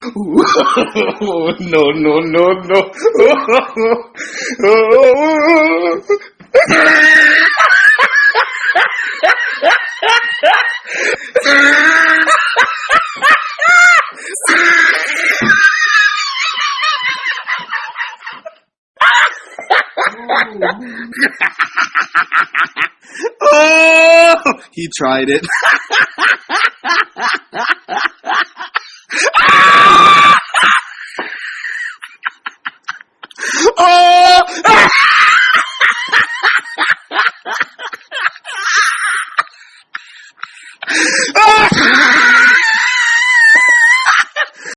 No, no, no, no. Oh, he tried it. Oh!